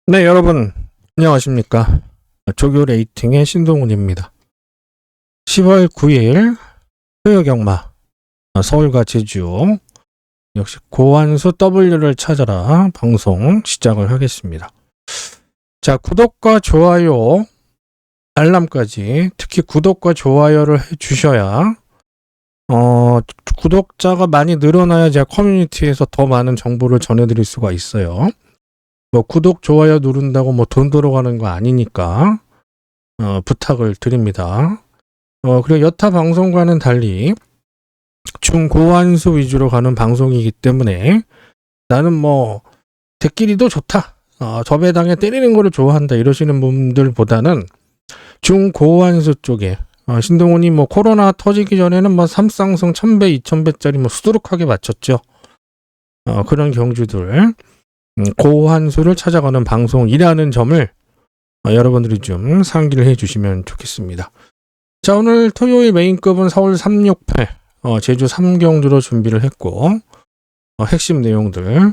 네, 여러분, 안녕하십니까. 조교 레이팅의 신동훈입니다. 10월 9일 토요경마 서울과 제주 역시 고환수 W를 찾아라 방송 시작을 하겠습니다. 자, 구독과 좋아요, 알람까지 특히 구독과 좋아요를 해주셔야 구독자가 많이 늘어나야 제가 커뮤니티에서 더 많은 정보를 전해드릴 수가 있어요. 뭐 구독, 좋아요 누른다고 뭐 돈 들어가는 거 아니니까 부탁을 드립니다. 그리고 여타 방송과는 달리 중고환수 위주로 가는 방송이기 때문에 나는 뭐 대끼리도 좋다. 저 배당에 때리는 거를 좋아한다 이러시는 분들보다는 중고환수 쪽에 신동훈이 뭐 코로나 터지기 전에는 뭐 삼쌍성 1000배, 2000배짜리 뭐 수두룩하게 맞췄죠. 그런 경주들 고환수를 찾아가는 방송이라는 점을 여러분들이 좀 상기를 해주시면 좋겠습니다. 자, 오늘 토요일 메인급은 서울 368, 제주 3경주로 준비를 했고 핵심 내용들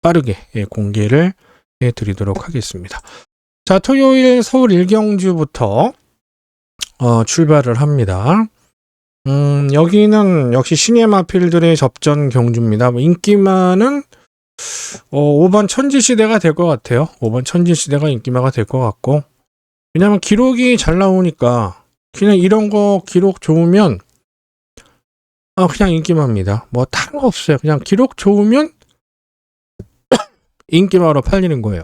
빠르게 공개를 해드리도록 하겠습니다. 자, 토요일 서울 1경주부터 출발을 합니다. 여기는 역시 시네마필들의 접전 경주입니다. 인기만은 5번 천지시대가 될 것 같아요. 5번 천지시대가 인기마가 될 것 같고, 왜냐면 기록이 잘 나오니까 그냥 이런 거 기록 좋으면 그냥 인기마입니다. 뭐 다른 거 없어요. 그냥 기록 좋으면 인기마로 팔리는 거예요.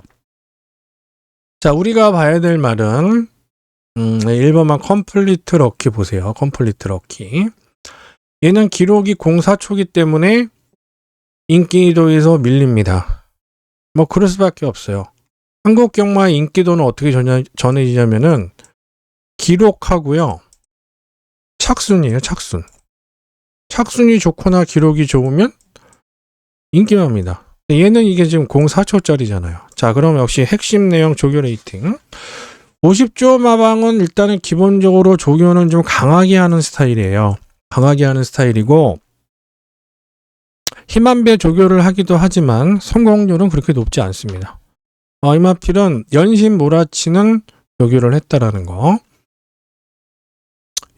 자, 우리가 봐야 될 말은 1번만 컴플리트 럭키 보세요. 컴플리트 럭키. 얘는 기록이 04초기 때문에 인기도에서 밀립니다. 뭐 그럴 수밖에 없어요. 한국 경마의 인기도는 어떻게 전해지냐면은 기록하고요. 착순이에요. 착순. 착순이 좋거나 기록이 좋으면 인기마입니다. 얘는 이게 지금 04초짜리잖아요. 자, 그럼 역시 핵심 내용 조교 레이팅. 50조 마방은 일단은 기본적으로 조교는 좀 강하게 하는 스타일이에요. 강하게 하는 스타일이고 힘한배 조교를 하기도 하지만 성공률은 그렇게 높지 않습니다. 이마필은 연신 몰아치는 조교를 했다라는 거.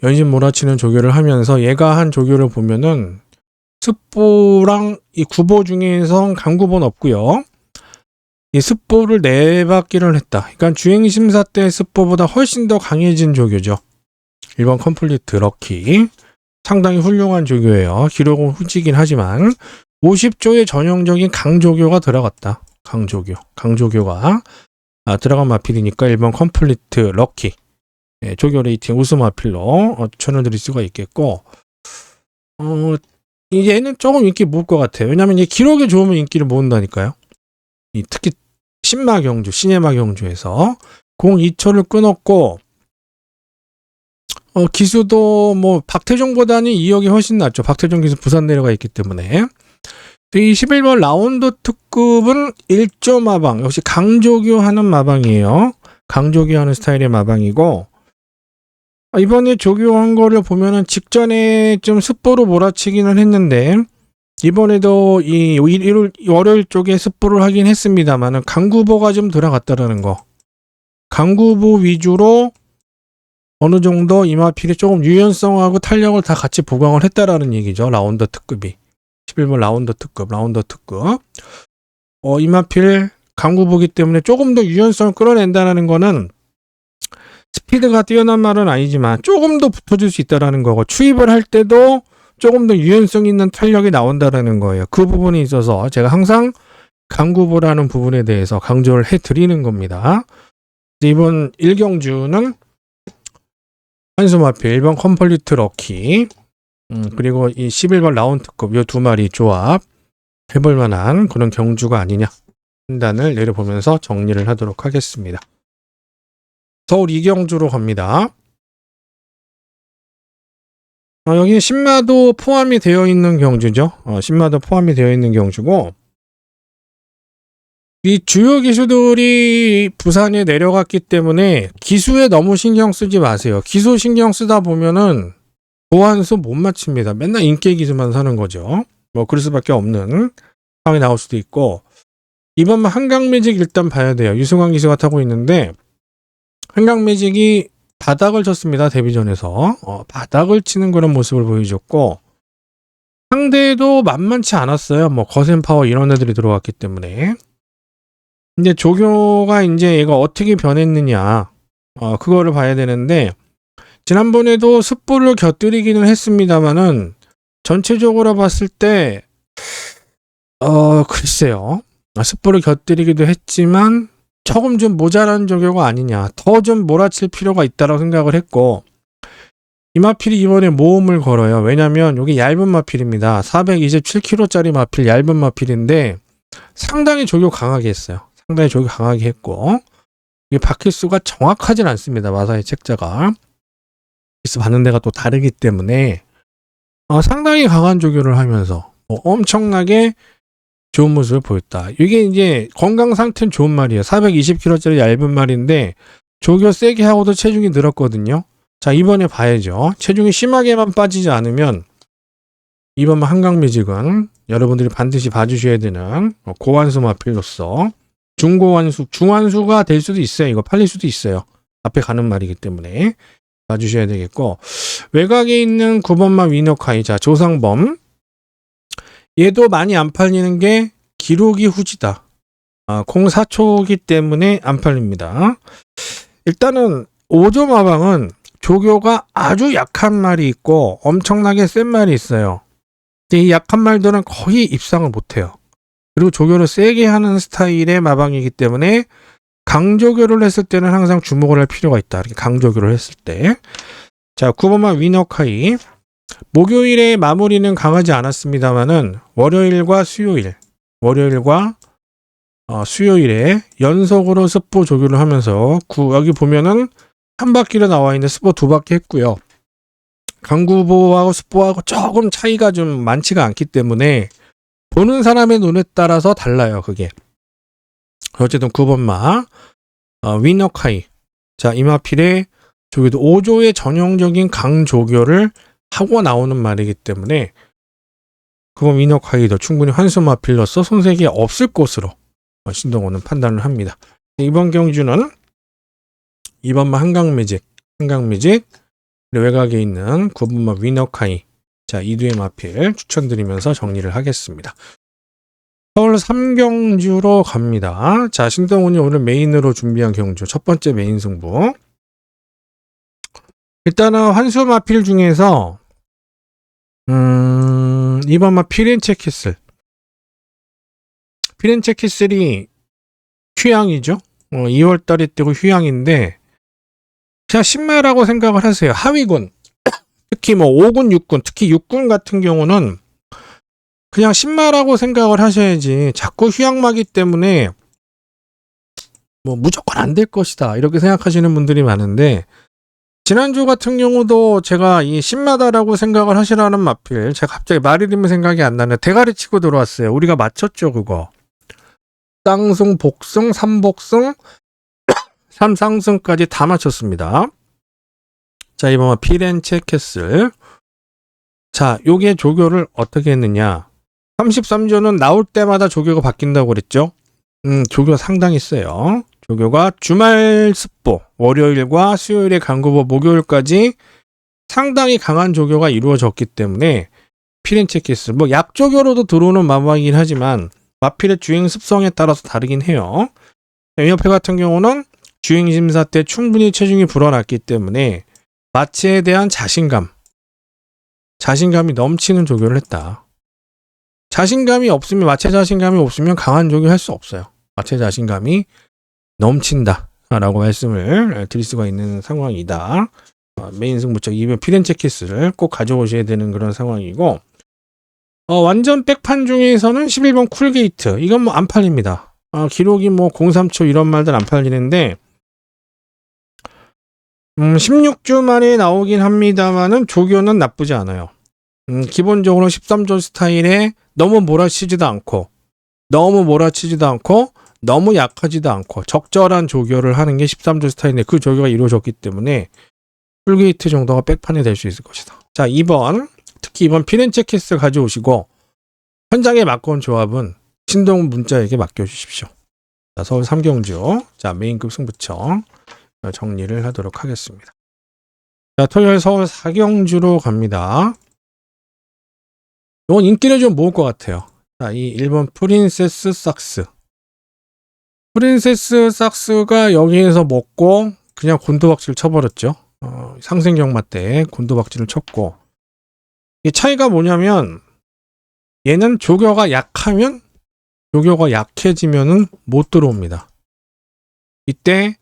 연신 몰아치는 조교를 하면서 얘가 한 조교를 보면은 습보랑 이 구보 중에서 강구보는 없고요. 이 습보를 4바퀴를 했다. 그러니까 주행심사 때 습보보다 훨씬 더 강해진 조교죠. 1번 컴플리트 럭키. 상당히 훌륭한 조교예요. 기록은 후지긴 하지만 50조의 전형적인 강조교가 들어갔다. 강조교가 들어간 마필이니까 1번 컴플리트 럭키. 조교 레이팅 우수 마필로 추천을 드릴 수가 있겠고 얘는 조금 인기 모을 것 같아요. 왜냐하면 이 기록이 좋으면 인기를 모은다니까요. 특히 신마 경주, 시네마 경주에서 02초를 끊었고 기수도 뭐 박태종보다는 2억이 훨씬 낫죠. 박태종 기수 부산 내려가 있기 때문에. 이 11번 라운드 특급은 1조 마방. 역시 강조교 하는 마방이에요. 강조교 하는 스타일의 마방이고 이번에 조교한 거를 보면은 직전에 좀 습보로 몰아치기는 했는데 이번에도 이 월요일 쪽에 습보를 하긴 했습니다만은 강구보가 좀 들어갔다라는 거. 강구보 위주로 어느 정도 이마필이 조금 유연성하고 탄력을 다 같이 보강을 했다라는 얘기죠. 라운더 특급이. 11번 라운더 특급. 이마필 강구보기 때문에 조금 더 유연성을 끌어낸다는 거는 스피드가 뛰어난 말은 아니지만 조금 더 붙어줄 수 있다는 거고 추입을 할 때도 조금 더 유연성 있는 탄력이 나온다는 거예요. 그 부분에 있어서 제가 항상 강구보라는 부분에 대해서 강조를 해드리는 겁니다. 이번 1경주는 한수마필 1번 컴플리트 럭키 그리고 이 11번 라운드급 이 두 마리 조합 해볼 만한 그런 경주가 아니냐 판단을 내려보면서 정리를 하도록 하겠습니다. 서울 2경주로 갑니다. 여기 신마도 포함이 되어 있는 경주죠. 신마도 포함이 되어 있는 경주고 이 주요 기수들이 부산에 내려갔기 때문에 기수에 너무 신경 쓰지 마세요. 기수 신경 쓰다 보면은 고환수 못 맞춥니다. 맨날 인기 기수만 사는 거죠. 뭐 그럴 수밖에 없는 상황이 나올 수도 있고 이번만 한강매직 일단 봐야 돼요. 유승환 기수가 타고 있는데 한강매직이 바닥을 쳤습니다. 데뷔전에서 바닥을 치는 그런 모습을 보여줬고 상대도 만만치 않았어요. 뭐 거센 파워 이런 애들이 들어왔기 때문에. 근데 조교가 이제 얘가 어떻게 변했느냐 그거를 봐야 되는데 지난번에도 습보를 곁들이기는 했습니다만은 전체적으로 봤을 때 글쎄요. 습보를 곁들이기도 했지만 조금 좀 모자란 조교가 아니냐. 더 좀 몰아칠 필요가 있다고 생각을 했고 이 마필이 이번에 모험을 걸어요. 왜냐면 이게 얇은 마필입니다. 427kg짜리 마필 얇은 마필인데 상당히 조교 강하게 했어요. 상당히 조교 강하게 했고 이게 바퀴수가 정확하진 않습니다. 마사의 책자가. 기스 받는 데가 또 다르기 때문에 상당히 강한 조교를 하면서 엄청나게 좋은 모습을 보였다. 이게 이제 건강 상태는 좋은 말이에요. 420kg짜리 얇은 말인데 조교 세게 하고도 체중이 늘었거든요. 자, 이번에 봐야죠. 체중이 심하게만 빠지지 않으면 이번만 한강매직은 여러분들이 반드시 봐주셔야 되는 고환수 마필로서 중고환수, 중환수가 될 수도 있어요. 이거 팔릴 수도 있어요. 앞에 가는 말이기 때문에 봐주셔야 되겠고 외곽에 있는 9번마 위너카이자 조상범 얘도 많이 안 팔리는 게 기록이 후지다. 04초이기 때문에 안 팔립니다. 일단은 5조 마방은 조교가 아주 약한 말이 있고 엄청나게 센 말이 있어요. 이 약한 말들은 거의 입상을 못해요. 그리고 조교를 세게 하는 스타일의 마방이기 때문에 강조교를 했을 때는 항상 주목을 할 필요가 있다. 이렇게 강조교를 했을 때. 자, 9번만 위너카이. 목요일에 마무리는 강하지 않았습니다만은 월요일과 수요일에 연속으로 스포 조교를 하면서 여기 보면은 한 바퀴로 나와 있는 스포 2바퀴 했고요. 강구보하고 스포하고 조금 차이가 좀 많지가 않기 때문에 보는 사람의 눈에 따라서 달라요. 그게. 어쨌든 9번마 위너카이. 자, 이마필의 조교도 5조의 전형적인 강조교를 하고 나오는 말이기 때문에 그건 위너카이도 충분히 환수마필로서 손색이 없을 것으로 신동호는 판단을 합니다. 이번 경주는 이번마 한강매직 외곽에 있는 9번마 위너카이 자 이두의 마필 추천드리면서 정리를 하겠습니다. 서울 3경주로 갑니다. 자, 신동훈이 오늘 메인으로 준비한 경주 첫 번째 메인 승부. 일단은 환수 마필 중에서 이번마 피렌체 캐슬이 휴양이죠. 2월달에 뛰고 휴양인데 그냥 신마라고 생각을 하세요. 하위군 특히 뭐 5군, 6군 특히 6군 같은 경우는 그냥 신마라고 생각을 하셔야지 자꾸 휴양마기 때문에 뭐 무조건 안 될 것이다 이렇게 생각하시는 분들이 많은데 지난주 같은 경우도 제가 이 신마다라고 생각을 하시라는 마필 제가 갑자기 말이름이 생각이 안 나네. 대가리 치고 들어왔어요. 우리가 맞췄죠 그거. 쌍승, 복승, 3복승, 3상승까지 다 맞췄습니다. 자, 이번 피렌체 캐슬. 자, 요게 조교를 어떻게 했느냐. 33조는 나올 때마다 조교가 바뀐다고 그랬죠. 조교가 상당히 세요. 조교가 주말 습보, 월요일과 수요일에 강구보, 목요일까지 상당히 강한 조교가 이루어졌기 때문에 피렌체 캐슬, 뭐 약조교로도 들어오는 마방이긴 하지만 마필의 주행 습성에 따라서 다르긴 해요. 옆에 같은 경우는 주행 심사 때 충분히 체중이 불어났기 때문에 마체에 대한 자신감이 넘치는 조교를 했다. 자신감이 없으면 마체 자신감이 없으면 강한 조교 할 수 없어요. 마체 자신감이 넘친다 라고 말씀을 드릴 수가 있는 상황이다. 메인 승부처 이번 피렌체 캐슬을 꼭 가져오셔야 되는 그런 상황이고 완전 백판 중에서는 11번 쿨게이트 이건 뭐 안 팔립니다. 기록이 뭐 03초 이런 말들 안 팔리는데 16주 만에 나오긴 합니다만은 조교는 나쁘지 않아요. 기본적으로 13조 스타일에 너무 몰아치지도 않고 너무 약하지도 않고 적절한 조교를 하는 게 13조 스타일인데 그 조교가 이루어졌기 때문에 풀게이트 정도가 백판이 될 수 있을 것이다. 자, 2번 특히 이번 피렌체 캐슬 가져오시고 현장에 맞고 온 조합은 신동훈 문자에게 맡겨주십시오. 자, 서울 삼경주. 자, 메인급 승부처 정리를 하도록 하겠습니다. 자, 토요일 서울 사경주로 갑니다. 이건 인기를 좀 모을 것 같아요. 자, 이 1번 프린세스 삭스. 프린세스 삭스가 여기에서 먹고 그냥 곤두박질 쳐버렸죠. 상생 경마 때 곤두박질을 쳤고, 이 차이가 뭐냐면 얘는 조교가 약하면, 조교가 약해지면은 못 들어옵니다. 이때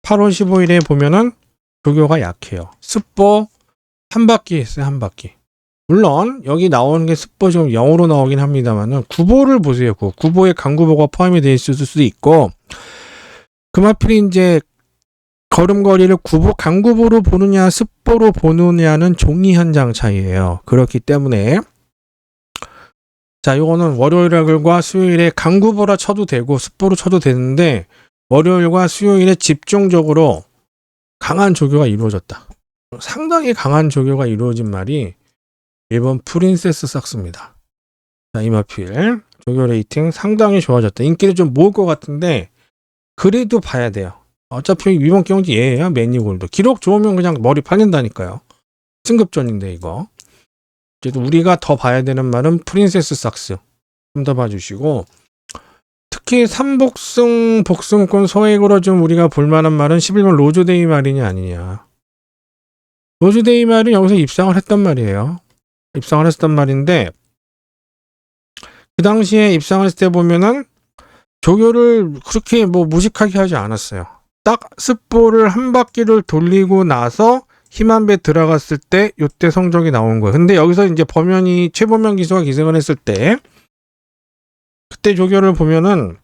8월 15일에 보면은 조교가 약해요. 습보 한 바퀴 했어요. 한 바퀴. 물론 여기 나오는 게 습보 좀 0으로 나오긴 합니다만은 구보를 보세요. 구보에 강구보가 포함이 되어 있을 수도 있고, 그마필이 이제 걸음걸이를 강구보로 보느냐 습보로 보느냐는 종이 한 장 차이예요. 그렇기 때문에 자, 이거는 월요일과 수요일에 강구보라 쳐도 되고 습보로 쳐도 되는데, 월요일과 수요일에 집중적으로 강한 조교가 이루어졌다. 상당히 강한 조교가 이루어진 말이 1번 프린세스 삭스입니다. 자, 이마필 조교 레이팅 상당히 좋아졌다. 인기를 좀 모을 것 같은데 그래도 봐야 돼요. 어차피 이번 경기 얘예요. 매니골드. 기록 좋으면 그냥 머리 팔린다니까요. 승급전인데 이거. 그래도 우리가 더 봐야 되는 말은 프린세스 삭스. 좀 더 봐주시고, 특히 3복승 복승권 소액으로 좀 우리가 볼만한 말은 11번 로즈데이 말이냐 아니냐. 로즈데이 말은 여기서 입상을 했단 말이에요. 입상을 했단 말인데, 그 당시에 입상을 했을 때 보면은 조교를 그렇게 뭐 무식하게 하지 않았어요. 딱 습보를 한 바퀴를 돌리고 나서 힘한배 들어갔을 때 요때 성적이 나온 거예요. 근데 여기서 이제 최범현 기수가 기승을 했을 때, 그때 조교를 보면은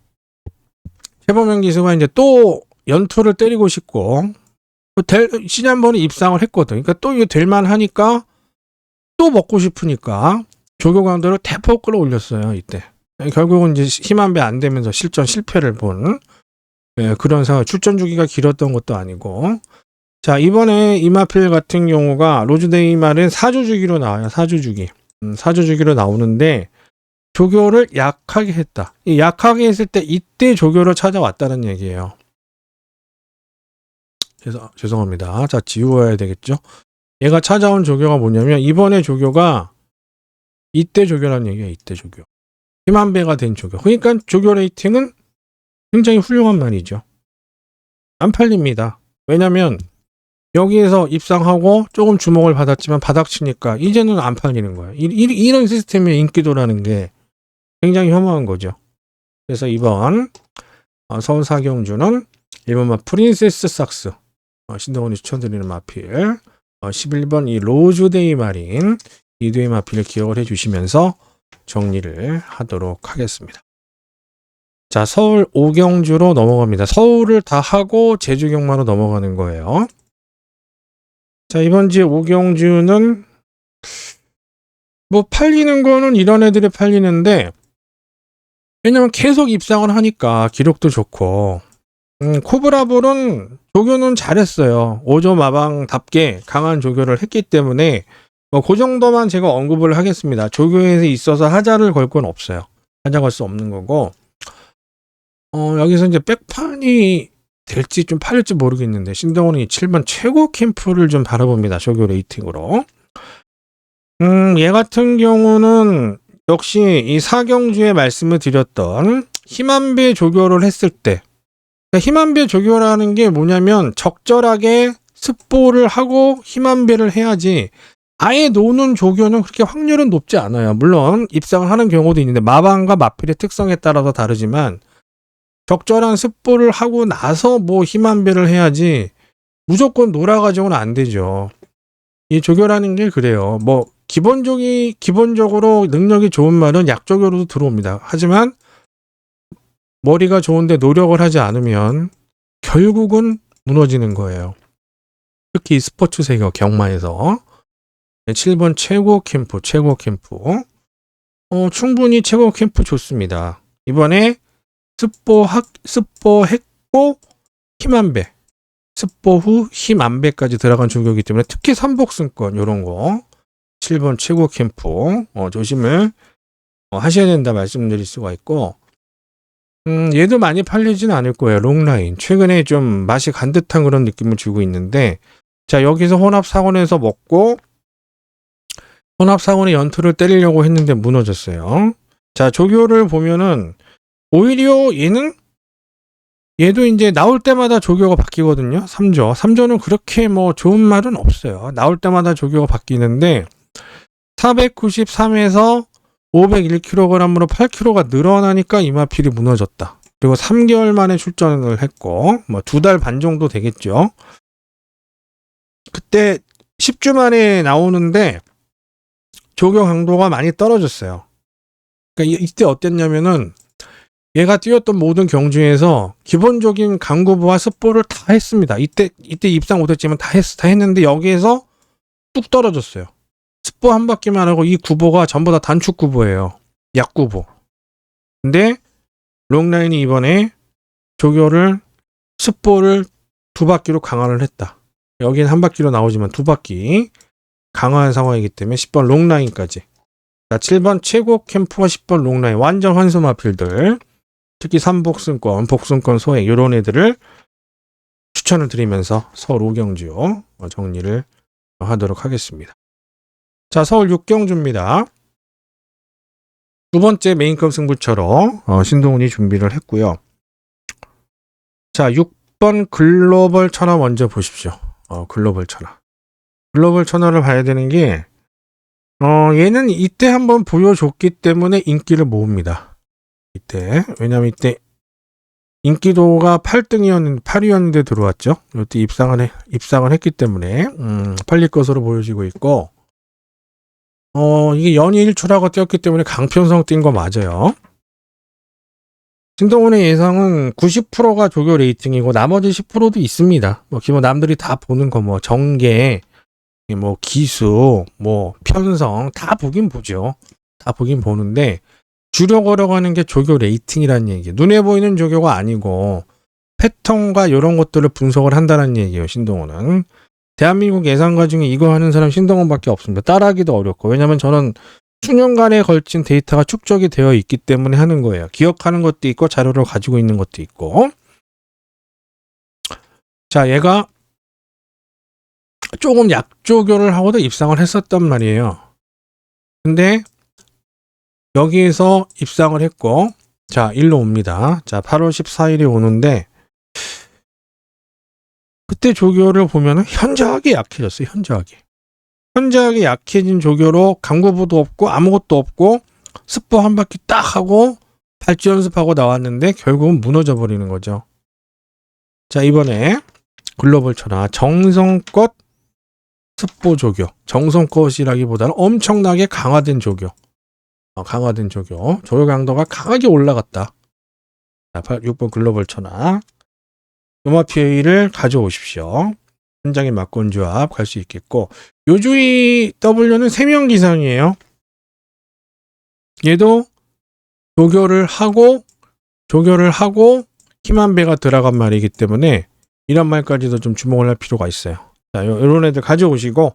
최범현 기수가 이제 또 연투를 때리고 싶고, 지난번에 입상을 했거든. 그러니까 또 이거 될만 하니까 또 먹고 싶으니까 조교 강도를 대폭 끌어올렸어요. 이때 결국은 이제 힘한배 안 되면서 실패를 본, 그런 상황. 출전 주기가 길었던 것도 아니고. 자, 이번에 이마필 같은 경우가 로즈데이 말은 4주 주기로 나와요. 4주 주기. 4주 주기로 나오는데 조교를 약하게 했다. 이 약하게 했을 때 이때 조교를 찾아왔다는 얘기예요. 죄송합니다. 자, 지워야 되겠죠. 얘가 찾아온 조교가 뭐냐면 이번에 조교가 이때 조교라는 얘기예요. 이때 조교. 힘한배가 된 조교. 그러니까 조교 레이팅은 굉장히 훌륭한 말이죠. 안 팔립니다. 왜냐면 여기에서 입상하고 조금 주목을 받았지만 바닥치니까 이제는 안 팔리는 거예요. 이런 시스템의 인기도라는 게 굉장히 혐오한 거죠. 그래서 이번 서울 사경주는 1번만 프린세스 삭스, 신동훈이 추천드리는 마필, 11번 이 로즈데이 말인 이두의 마필을 기억을 해주시면서 정리를 하도록 하겠습니다. 자, 서울 오경주로 넘어갑니다. 서울을 다 하고 제주 경마로 넘어가는 거예요. 자, 이번 주 오경주는 뭐 팔리는 거는 이런 애들이 팔리는데, 왜냐면 계속 입상을 하니까 기록도 좋고, 코브라볼은 조교는 잘했어요. 5조 마방답게 강한 조교를 했기 때문에 그 정도만 제가 언급을 하겠습니다. 조교에 있어서 하자를 걸 건 없어요. 하자 걸 수 없는 거고, 여기서 이제 백판이 될지 좀 팔릴지 모르겠는데 신동훈이 7번 최고 캠프를 좀 바라봅니다. 조교 레이팅으로. 얘 같은 경우는 역시 이 사경주에 말씀을 드렸던 힘한배 조교를 했을 때, 그러니까 힘한배 조교라는 게 뭐냐면 적절하게 습보를 하고 힘한배를 해야지, 아예 노는 조교는 그렇게 확률은 높지 않아요. 물론 입상을 하는 경우도 있는데 마방과 마필의 특성에 따라서 다르지만 적절한 습보를 하고 나서 뭐 힘한배를 해야지 무조건 놀아가지고는 안 되죠. 이 조교라는 게 그래요. 뭐 기본적으로 능력이 좋은 말은 약조교로도 들어옵니다. 하지만 머리가 좋은데 노력을 하지 않으면 결국은 무너지는 거예요. 특히 스포츠 세계 경마에서 7번 최고 캠프. 충분히 최고 캠프 좋습니다. 이번에 습보 했고 힘한배, 습보 후 힘한배까지 들어간 조교이기 때문에 특히 3복승권 요런 거 7번 최고 캠프 조심을 하셔야 된다 말씀드릴 수가 있고, 얘도 많이 팔리진 않을 거예요. 롱라인. 최근에 좀 맛이 간 듯한 그런 느낌을 주고 있는데, 자, 여기서 혼합사원에서 먹고, 혼합사원의 연투를 때리려고 했는데 무너졌어요. 자, 조교를 보면은, 오히려 얘도 이제 나올 때마다 조교가 바뀌거든요. 3조. 3조는 그렇게 뭐 좋은 말은 없어요. 나올 때마다 조교가 바뀌는데, 493에서 501kg으로 8kg가 늘어나니까 이마필이 무너졌다. 그리고 3개월 만에 출전을 했고, 뭐 2달 반 정도 되겠죠. 그때 10주 만에 나오는데 조교 강도가 많이 떨어졌어요. 그러니까 이때 어땠냐면은 얘가 뛰었던 모든 경주에서 기본적인 강구부와 습보를 다 했습니다. 이때 입상 못했지만 다 했는데 여기에서 뚝 떨어졌어요. 습보 한 바퀴만 하고 이 구보가 전부 다 단축 구보예요. 약구보. 근데 롱라인이 이번에 조교를 습보를 2바퀴로 강화를 했다. 여기는 한 바퀴로 나오지만 2바퀴 강화한 상황이기 때문에 10번 롱라인까지. 자, 7번 최고 캠프와 10번 롱라인 완전 환수 마필들, 특히 3복승권, 복승권 소액 이런 애들을 추천을 드리면서 서울 5경주 정리를 하도록 하겠습니다. 자, 서울 6경주입니다. 두 번째 메인컵 승부처로 신동훈이 준비를 했고요. 자, 6번 글로벌 천하 먼저 보십시오. 글로벌 천하. 글로벌 천하를 봐야 되는 게 얘는 이때 한번 보여줬기 때문에 인기를 모읍니다. 이때. 왜냐면 이때 인기도가 8위였는데 들어왔죠. 이때 입상을 했기 때문에 팔릴 것으로 보여지고 있고, 이게 연일출하고 뛰었기 때문에 강편성 뛴 거 맞아요. 신동훈의 예상은 90%가 조교 레이팅이고 나머지 10%도 있습니다. 뭐 기본 남들이 다 보는 거 뭐 정계, 뭐 기수, 뭐 편성 다 보긴 보죠. 다 보긴 보는데 주력으로 하는 게 조교 레이팅이라는 얘기예요. 눈에 보이는 조교가 아니고 패턴과 이런 것들을 분석을 한다는 얘기예요. 신동훈은. 대한민국 예상가 중에 이거 하는 사람 신동훈밖에 없습니다. 따라하기도 어렵고. 왜냐면 저는 수년간에 걸친 데이터가 축적이 되어 있기 때문에 하는 거예요. 기억하는 것도 있고 자료를 가지고 있는 것도 있고. 자, 얘가 조금 약조교를 하고도 입상을 했었단 말이에요. 근데 여기에서 입상을 했고, 자, 일로 옵니다. 자, 8월 14일에 오는데 그때 조교를 보면은 현저하게 약해졌어요. 현저하게 약해진 조교로 강구부도 없고 아무것도 없고 습보 한 바퀴 딱 하고 발주 연습하고 나왔는데 결국은 무너져 버리는 거죠. 자, 이번에 글로벌 천하 정성껏 습보 조교. 정성껏이라기보다는 엄청나게 강화된 조교. 조교 강도가 강하게 올라갔다. 자, 6번 글로벌 천하. 요마PA를 가져오십시오. 현장에 막권 조합 갈 수 있겠고, 요주이 W는 3명 기상이에요. 얘도 조교를 하고 힘한 배가 들어간 말이기 때문에 이런 말까지도 좀 주목을 할 필요가 있어요. 자, 이런 애들 가져오시고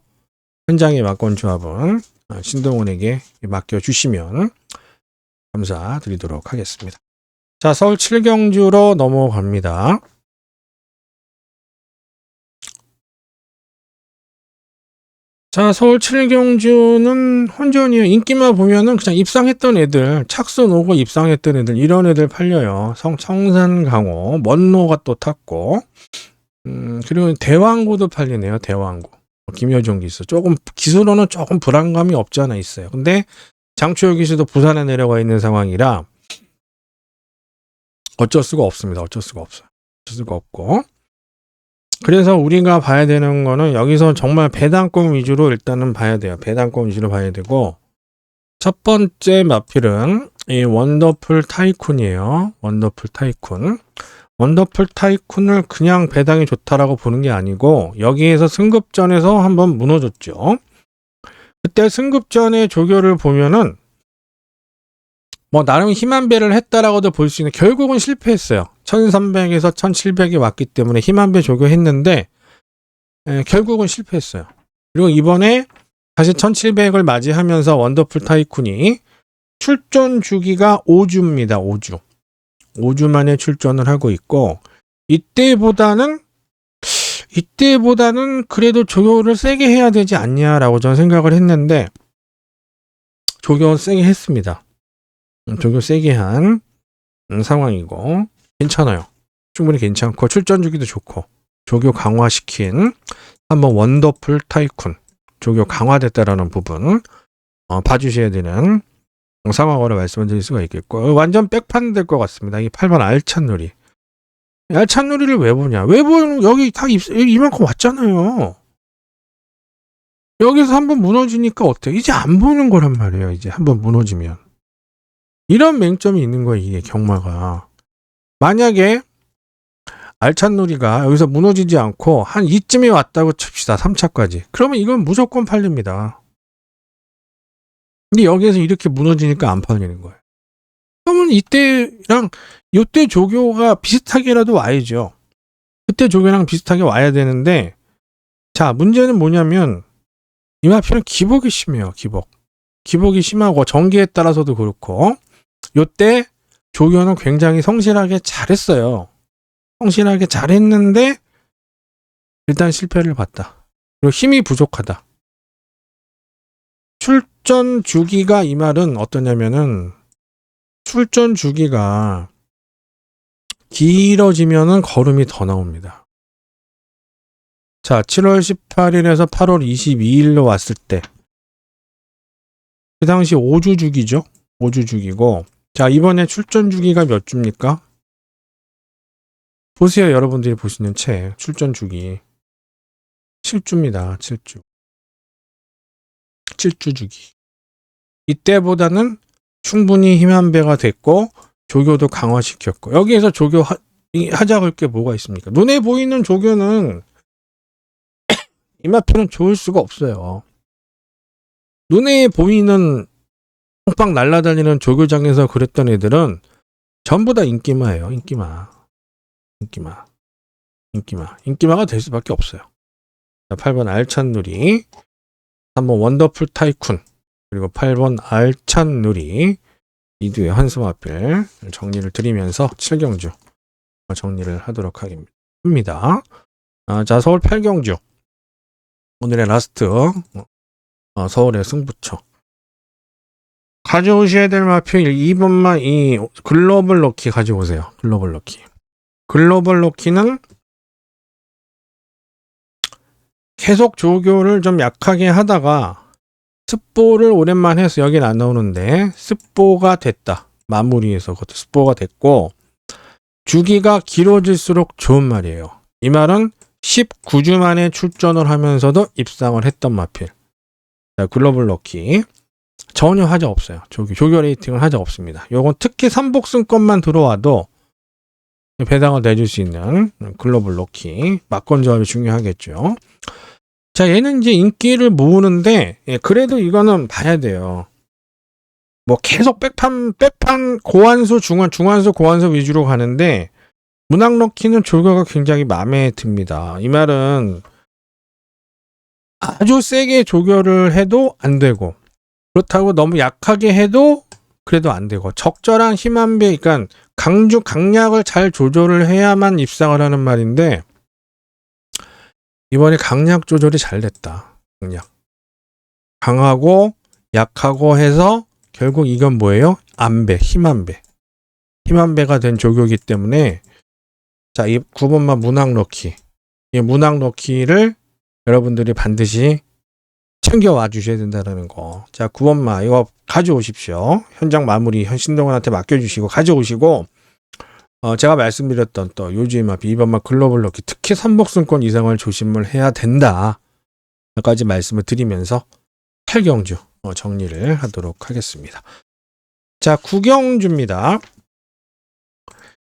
현장의 막권 조합은 신동훈에게 맡겨주시면 감사드리도록 하겠습니다. 자, 서울 7경주로 넘어갑니다. 자, 서울 7경주는 혼전이에요. 인기만 보면은 그냥 입상했던 애들, 착순 오고 입상했던 애들, 이런 애들 팔려요. 청산 강호, 먼로가 또 탔고, 그리고 대왕구도 팔리네요. 대왕구. 김여종 기수. 조금, 기수로는 조금 불안감이 없지 않아 있어요. 근데 장추혁 기수도 부산에 내려가 있는 상황이라 어쩔 수가 없습니다. 어쩔 수가 없고. 그래서 우리가 봐야 되는 거는 여기서 정말 배당권 위주로 일단은 봐야 돼요. 배당권 위주로 봐야 되고, 첫 번째 마필은 이 원더풀 타이쿤이에요. 원더풀 타이쿤을 그냥 배당이 좋다라고 보는 게 아니고, 여기에서 승급전에서 한번 무너졌죠. 그때 승급전의 조교를 보면은 뭐 나름 힘한 배를 했다라고도 볼 수 있는, 결국은 실패했어요. 1300에서 1700이 왔기 때문에 힘한 배 조교했는데 결국은 실패했어요. 그리고 이번에 다시 1700을 맞이하면서 원더풀 타이쿤이 출전 주기가 5주입니다. 5주 만에 출전을 하고 있고, 이때보다는 그래도 조교를 세게 해야 되지 않냐라고 저는 생각을 했는데, 조교 세게 했습니다. 조교 세게 한 상황이고, 괜찮아요. 충분히 괜찮고, 출전 주기도 좋고, 조교 강화시킨 한번 원더풀 타이쿤, 조교 강화됐다라는 부분, 봐주셔야 되는 상황으로 말씀을 드릴 수가 있겠고, 완전 백판 될 것 같습니다. 이 8번 알찬 누리. 알찬 누리를 왜 보냐? 왜 보는, 여기 다 이만큼 왔잖아요. 여기서 한번 무너지니까 어때? 이제 안 보는 거란 말이에요. 이제 한번 무너지면. 이런 맹점이 있는 거예요, 이게 경마가. 만약에 알찬 누리가 여기서 무너지지 않고 한 이쯤에 왔다고 칩시다. 3차까지. 그러면 이건 무조건 팔립니다. 근데 여기에서 이렇게 무너지니까 안 팔리는 거예요. 그러면 이때 조교가 비슷하게라도 와야죠. 그때 조교랑 비슷하게 와야 되는데, 자, 문제는 뭐냐면, 이마표는 기복이 심해요, 기복. 기복이 심하고, 전기에 따라서도 그렇고, 요때 조교는 굉장히 성실하게 잘했어요. 성실하게 잘했는데, 일단 실패를 봤다. 그리고 힘이 부족하다. 출전 주기가, 이 말은 어떠냐면은, 출전 주기가 길어지면은 걸음이 더 나옵니다. 자, 7월 18일에서 8월 22일로 왔을 때, 그 당시 5주 주기죠? 5주 주기고, 자, 이번에 출전 주기가 몇 주입니까? 보세요, 여러분들이 보시는 책, 출전 주기. 7주입니다, 7주. 7주 주기. 이때보다는 충분히 힘 한 배가 됐고, 조교도 강화시켰고, 여기에서 조교 하자고 게 뭐가 있습니까? 눈에 보이는 조교는 이마표는 좋을 수가 없어요. 눈에 보이는 뽕빵 날아다니는 조교장에서 그랬던 애들은 전부 다 인기마예요. 인기마가 될 수밖에 없어요. 8번 알찬 누리, 3번 원더풀 타이쿤, 그리고 8번 알찬 누리, 이두의 한수마필 정리를 드리면서 7경주 정리를 하도록 합니다. 자, 서울 8경주 오늘의 라스트, 서울의 승부처. 가져오셔야 될 마표 2번만 이 글로벌 럭키 가져오세요. 글로벌 럭키. 글로벌 럭키는 계속 조교를 좀 약하게 하다가 습보를 오랜만에 해서 여긴 안 나오는데 습보가 됐다. 마무리해서 그것도 습보가 됐고, 주기가 길어질수록 좋은 말이에요. 이 말은 19주 만에 출전을 하면서도 입상을 했던 마필. 자, 글로벌 럭키 전혀 하자 없어요. 조교 레이팅은 하자 없습니다. 요건 특히 3복승권만 들어와도 배당을 내줄 수 있는 글로벌 럭키. 막권 조합이 중요하겠죠. 자, 얘는 이제 인기를 모으는데, 그래도 이거는 봐야 돼요. 뭐 계속 백판 고환수, 중환수, 고환수 위주로 가는데, 문학 럭키는 조교가 굉장히 마음에 듭니다. 이 말은 아주 세게 조교를 해도 안 되고, 그렇다고 너무 약하게 해도 그래도 안 되고, 적절한 힘 한 배, 그러니까 강약을 잘 조절을 해야만 입상을 하는 말인데, 이번에 강약 조절이 잘 됐다. 강하고 약하고 해서 결국 이건 뭐예요? 안배, 힘 한 배. 힘 한 배가 된 조교이기 때문에, 자, 이 9번만 문학 럭키. 이 문학 럭키를 여러분들이 반드시 챙겨와 주셔야 된다는 거. 자, 9번만 이거 가져오십시오. 현장 마무리 신동원한테 맡겨주시고 가져오시고, 제가 말씀드렸던 또 요즘 2번만 글로벌 럭키, 특히 3복승권 이상을 조심을 해야 된다. 까지 말씀을 드리면서 8경주 정리를 하도록 하겠습니다. 자, 9경주입니다.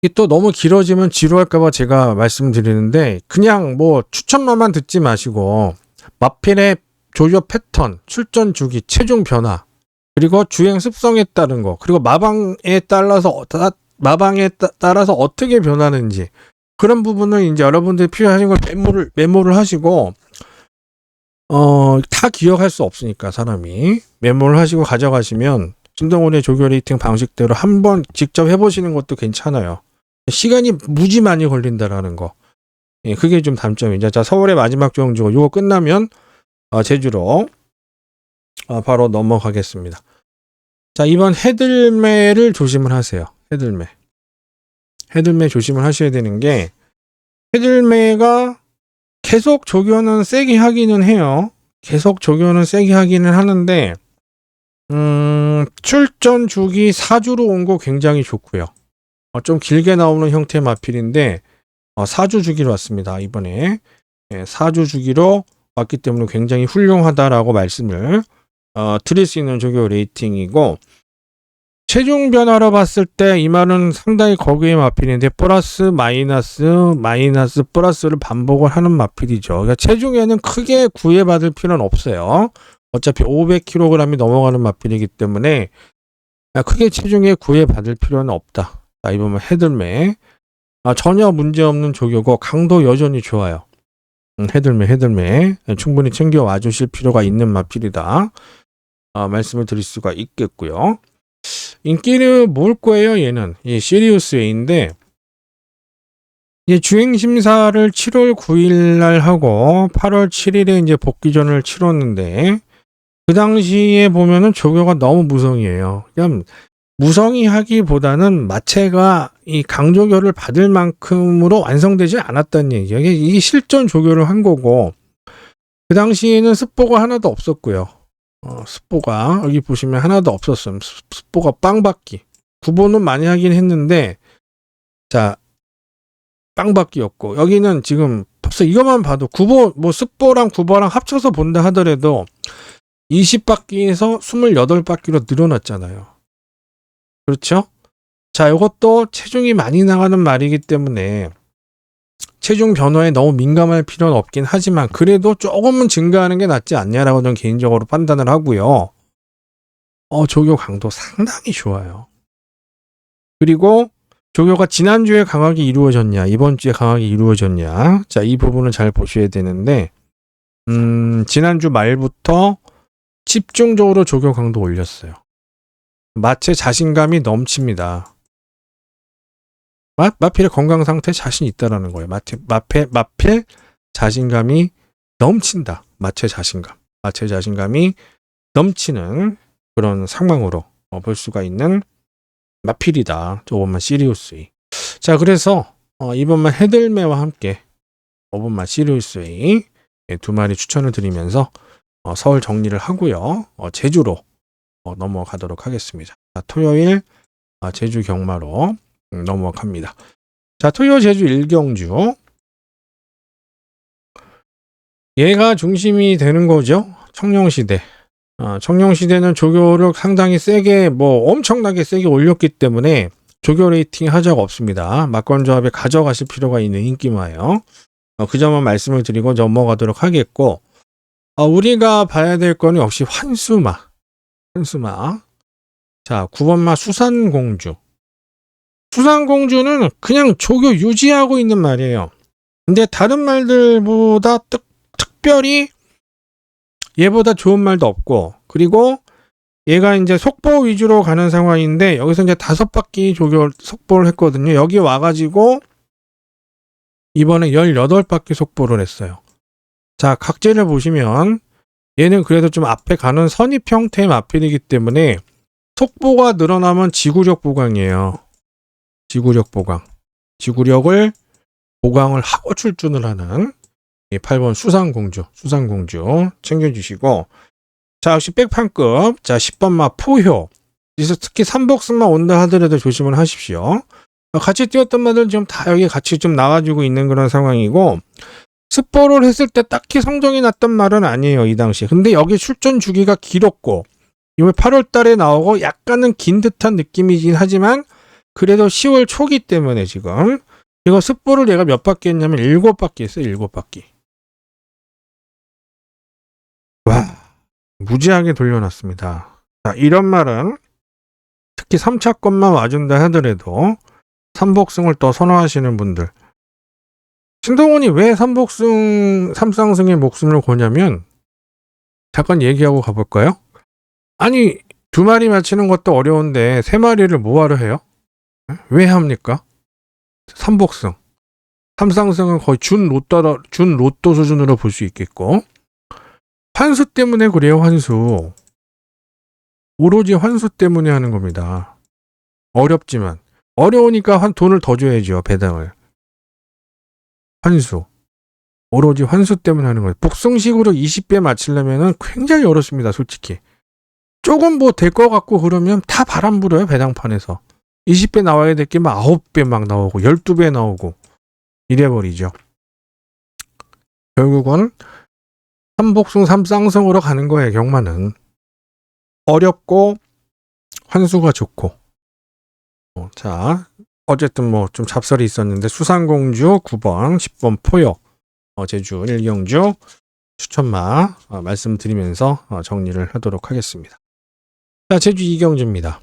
이게 또 너무 길어지면 지루할까봐 제가 말씀드리는데, 그냥 뭐 추천만만 듣지 마시고 마필의 조교 패턴, 출전 주기, 체중 변화, 그리고 주행 습성에 따른 거, 그리고 마방에 따라서 어떻게 변하는지, 그런 부분을 이제 여러분들이 필요하신 걸 메모를 하시고, 다 기억할 수 없으니까 사람이 메모를 하시고 가져가시면 신동훈의 조교 레이팅 방식대로 한번 직접 해보시는 것도 괜찮아요. 시간이 무지 많이 걸린다라는 거. 예, 그게 좀 단점이죠. 자, 서울의 마지막 조항지구 이거 끝나면 제주로 바로 넘어가겠습니다. 자, 이번 해들매를 조심을 하세요. 해들매 조심을 하셔야 되는 게, 해들매가 계속 조교는 세게 하기는 해요. 계속 조교는 세게 하기는 하는데, 출전 주기 4주로 온 거 굉장히 좋고요. 좀 길게 나오는 형태의 마필인데, 4주 주기로 왔습니다. 이번에. 4주 주기로 왔기 때문에 굉장히 훌륭하다라고 말씀을 드릴 수 있는 조교 레이팅이고, 체중 변화로 봤을 때 이 말은 상당히 거기에 마필인데 플러스 마이너스 플러스를 반복을 하는 마필이죠. 그러니까 체중에는 크게 구애받을 필요는 없어요. 어차피 500kg이 넘어가는 마필이기 때문에 크게 체중에 구애받을 필요는 없다. 자, 이번에 해들매 전혀 문제없는 조교고 강도 여전히 좋아요. 해들매 충분히 챙겨와 주실 필요가 있는 마필이다. 말씀을 드릴 수가 있겠고요. 인기는 뭘 거예요? 얘는 시리우스 A인데 주행 심사를 7월 9일 날 하고 8월 7일에 이제 복귀전을 치렀는데 그 당시에 보면은 조교가 너무 무성이에요. 그냥 무성의하기보다는 마체가 이 강조교를 받을 만큼으로 완성되지 않았다는 얘기예요. 이게 실전 조교를 한 거고 그 당시에는 습보가 하나도 없었고요. 습보가 여기 보시면 하나도 없었어요. 습보가 빵받기. 구보는 많이 하긴 했는데 자 빵받기였고 여기는 지금 벌써 이것만 봐도 구보 습보랑 구보랑 합쳐서 본다 하더라도 20바퀴에서 28바퀴로 늘어났잖아요. 그렇죠? 자, 이것도 체중이 많이 나가는 말이기 때문에 체중 변화에 너무 민감할 필요는 없긴 하지만 그래도 조금은 증가하는 게 낫지 않냐라고 저는 개인적으로 판단을 하고요. 조교 강도 상당히 좋아요. 그리고 조교가 지난주에 강하게 이루어졌냐, 이번 주에 강하게 이루어졌냐. 자, 이 부분을 잘 보셔야 되는데 지난주 말부터 집중적으로 조교 강도 올렸어요. 마체 자신감이 넘칩니다. 마필의 건강 상태에 자신 있다라는 거예요. 마필 자신감이 넘친다. 마체 자신감이 넘치는 그런 상황으로 볼 수가 있는 마필이다. 저번만 시리우스 A. 자, 그래서 이번만 해들매와 함께 저번만 시리우스 A 두 마리 추천을 드리면서 서울 정리를 하고요. 제주로 넘어가도록 하겠습니다. 자, 토요일 제주 경마로 넘어갑니다. 자, 토요 제주 1경주 얘가 중심이 되는 거죠. 청룡시대. 청룡시대는 조교를 상당히 세게 엄청나게 세게 올렸기 때문에 조교 레이팅 하자가 없습니다. 막건조합에 가져가실 필요가 있는 인기마예요. 그 점은 말씀을 드리고 넘어가도록 하겠고 우리가 봐야 될 거는 역시 환수마. 자, 9번마 수산공주. 수산공주는 그냥 조교 유지하고 있는 말이에요. 근데 다른 말들보다 특별히 얘보다 좋은 말도 없고 그리고 얘가 이제 속보 위주로 가는 상황인데 여기서 이제 5바퀴 조교 속보를 했거든요. 여기 와가지고 이번에 18바퀴 속보를 했어요. 자, 각재를 보시면 얘는 그래도 좀 앞에 가는 선입 형태의 마필이기 때문에 속보가 늘어나면 지구력 보강이에요. 지구력을 보강을 하고 출전을 하는 8번 수산공주 챙겨주시고 자, 역시 백판급 자 10번마 포효 그래서 특히 3복승만 온다 하더라도 조심을 하십시오. 같이 뛰었던 말들 지금 다 여기 같이 좀 나와주고 있는 그런 상황이고 습보를 했을 때 딱히 성적이 났던 말은 아니에요. 이 당시. 근데 여기 출전 주기가 길었고 이번 8월 달에 나오고 약간은 긴 듯한 느낌이긴 하지만 그래도 10월 초기 때문에 지금 이거 습보를 얘가 몇 바퀴 했냐면 7바퀴 했어요. 7바퀴. 와, 무지하게 돌려놨습니다. 자, 이런 말은 특히 3차권만 와준다 하더라도 3복승을 또 선호하시는 분들 신동훈이 왜 3상승의 목숨을 거냐면 잠깐 얘기하고 가볼까요? 아니 2마리 맞히는 것도 어려운데 3마리를 뭐하러 해요? 왜 합니까? 3복승. 3상승은 거의 준 로또 수준으로 볼 수 있겠고, 환수 때문에 그래요. 환수. 오로지 환수 때문에 하는 겁니다. 어렵지만 어려우니까 돈을 더 줘야죠. 배당을. 환수. 오로지 환수 때문에 하는 거예요. 복승식으로 20배 맞추려면 굉장히 어렵습니다. 솔직히. 조금 뭐 될 것 같고 그러면 다 바람 불어요. 배당판에서. 20배 나와야 될 게 막 9배 막 나오고 12배 나오고 이래버리죠. 결국은 3복승 3쌍승으로 가는 거예요. 경마는. 어렵고 환수가 좋고. 자, 어쨌든 뭐 좀 잡설이 있었는데 수상공주 9번, 10번 포역, 제주 1경주 추천마 말씀드리면서 정리를 하도록 하겠습니다. 자, 제주 2경주입니다.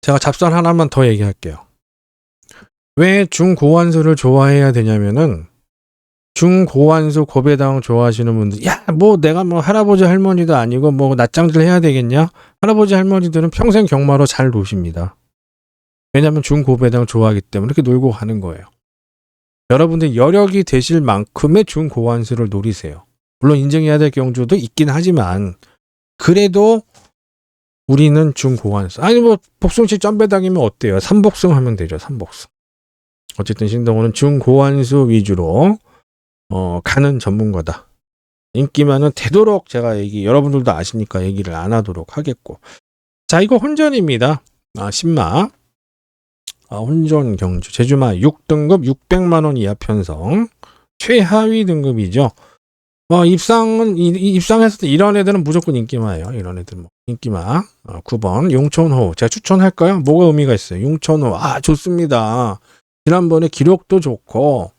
제가 잡설 하나만 더 얘기할게요. 왜 중고환수를 좋아해야 되냐면은 중고환수 고배당 좋아하시는 분들, 야, 뭐 내가 뭐 할아버지 할머니도 아니고 뭐 낯장질 해야 되겠냐? 할아버지 할머니들은 평생 경마로 잘 노십니다. 왜냐면 중고배당 좋아하기 때문에 이렇게 놀고 가는 거예요. 여러분들 여력이 되실 만큼의 중고환수를 노리세요. 물론 인정해야 될 경주도 있긴 하지만 그래도 우리는 중고환수. 아니 뭐 복승식 점배당이면 어때요? 3복승 하면 되죠. 3복승. 어쨌든 신동호는 중고환수 위주로 가는 전문가다. 인기만은 되도록 제가 여러분들도 아시니까 얘기를 안 하도록 하겠고. 자, 이거 혼전입니다. 신마. 혼전 경주. 제주마 6등급 600만원 이하 편성. 최하위 등급이죠. 입상했을 때 이런 애들은 무조건 인기마예요. 이런 애들 인기마. 9번 용천호. 제가 추천할까요? 뭐가 의미가 있어요? 용천호. 좋습니다. 지난번에 기록도 좋고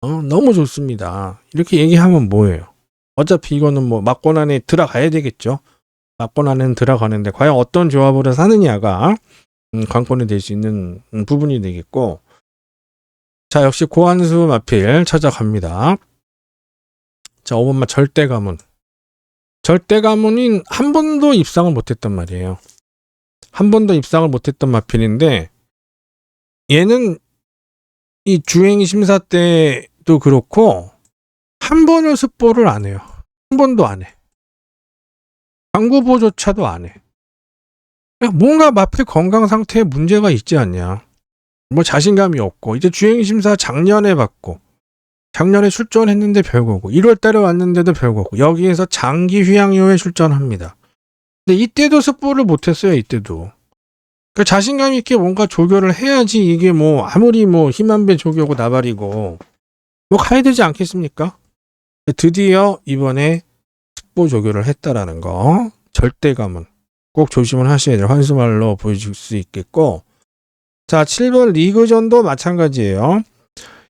너무 좋습니다. 이렇게 얘기하면 뭐예요? 어차피 이거는 뭐 막권 안에 들어가야 되겠죠. 막권 안에는 들어가는데 과연 어떤 조합으로 사느냐가 관건이 될 수 있는 부분이 되겠고. 자, 역시 고환수 마필 찾아갑니다. 자, 5번마 절대가문. 절대가문인 한 번도 입상을 못했단 말이에요. 한 번도 입상을 못했던 마필인데 얘는 이 주행 심사 때도 그렇고 한 번을 습보를 안 해요. 한 번도 안 해. 광고보조차도 안 해. 뭔가 마필 건강 상태에 문제가 있지 않냐. 뭐 자신감이 없고 이제 주행 심사 작년에 받고 작년에 출전했는데 별거고 1월 달에 왔는데도 별거고 여기에서 장기 휴양료에 출전합니다. 근데 이때도 습보를 못했어요. 이때도. 그 자신감 있게 뭔가 조교를 해야지 이게 뭐 아무리 뭐 힘한배 조교고 나발이고 뭐 가야 되지 않겠습니까? 드디어 이번에 습보 조교를 했다라는 거. 절대감은 꼭 조심을 하셔야 돼요. 환수말로 보여줄 수 있겠고. 자, 7번 리그전도 마찬가지예요.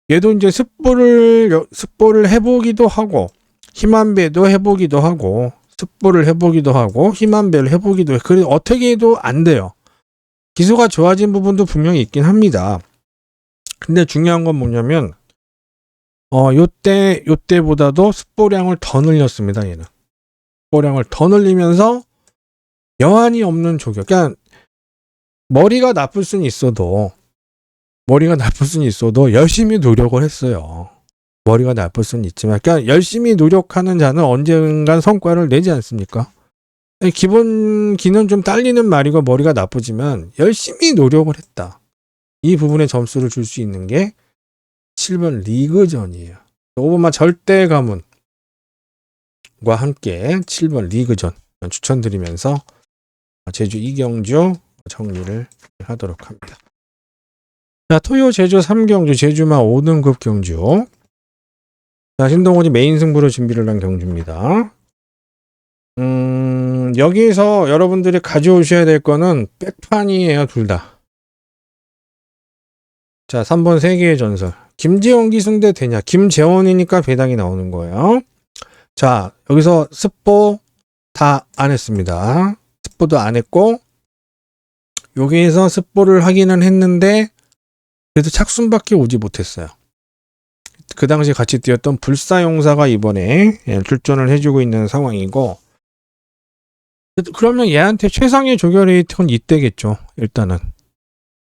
얘도 이제 습보를 해보기도 하고 힘한배도 해보기도 하고 습보를 해보기도 하고 힘한배를 해보기도 해. 그래 어떻게 해도 안 돼요. 기소가 좋아진 부분도 분명히 있긴 합니다. 근데 중요한 건 뭐냐면 요때보다도 습보량을 더 늘렸습니다. 얘는 습보량을 더 늘리면서 여한이 없는 조교. 그러니까 머리가 나쁠 수는 있어도 열심히 노력을 했어요. 머리가 나쁠 수는 있지만 그러니까 열심히 노력하는 자는 언젠간 성과를 내지 않습니까? 기본기는 좀 딸리는 말이고 머리가 나쁘지만 열심히 노력을 했다. 이 부분에 점수를 줄 수 있는 게 7번 리그전이에요. 5번만 절대 가문과 함께 7번 리그전 추천드리면서 제주 2경주 정리를 하도록 합니다. 자, 토요 제주 3경주 제주마 5등급 경주. 자, 신동훈이 메인 승부로 준비를 한 경주입니다. 여기에서 여러분들이 가져오셔야 될 거는 백판이에요. 둘 다. 자, 3번 세계의 전설. 김재원 기승대 되냐? 김재원이니까 배당이 나오는 거예요. 자, 여기서 습보 다 안 했습니다. 습보도 안 했고 여기에서 습보를 하기는 했는데 그래도 착순밖에 오지 못했어요. 그 당시 같이 뛰었던 불사용사가 이번에 출전을 해주고 있는 상황이고 그러면 얘한테 최상의 조교 레이팅은 이때겠죠. 일단은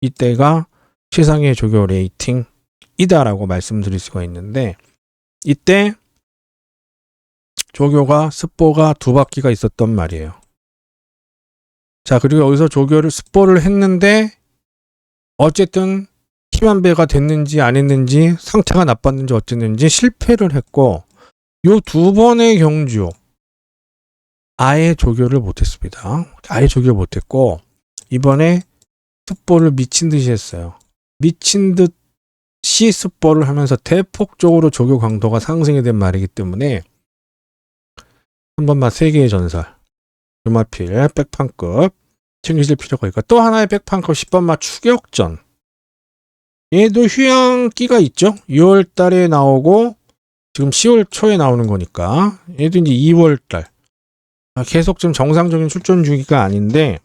이때가 최상의 조교 레이팅이다라고 말씀드릴 수가 있는데, 이때 조교가 습보가 2바퀴가 있었단 말이에요. 자, 그리고 여기서 조교를 습보를 했는데 어쨌든 힘안배가 됐는지 안 했는지, 상태가 나빴는지 어쨌는지 실패를 했고, 요 2번의 경주 아예 조교를 못했습니다. 아예 조교를 못했고, 이번에 습보를 미친 듯이 했어요. 미친 듯이 습보를 하면서 대폭적으로 조교 강도가 상승이 된 말이기 때문에 한 번만 3개의 전설, 유마필 백판급 챙기실 필요가 있고, 또 하나의 백판급 10번마 추격전. 얘도 휴양기가 있죠. 6월 달에 나오고 지금 10월 초에 나오는 거니까 얘도 이제 2월 달. 계속 좀 정상적인 출전 주기가 아닌데,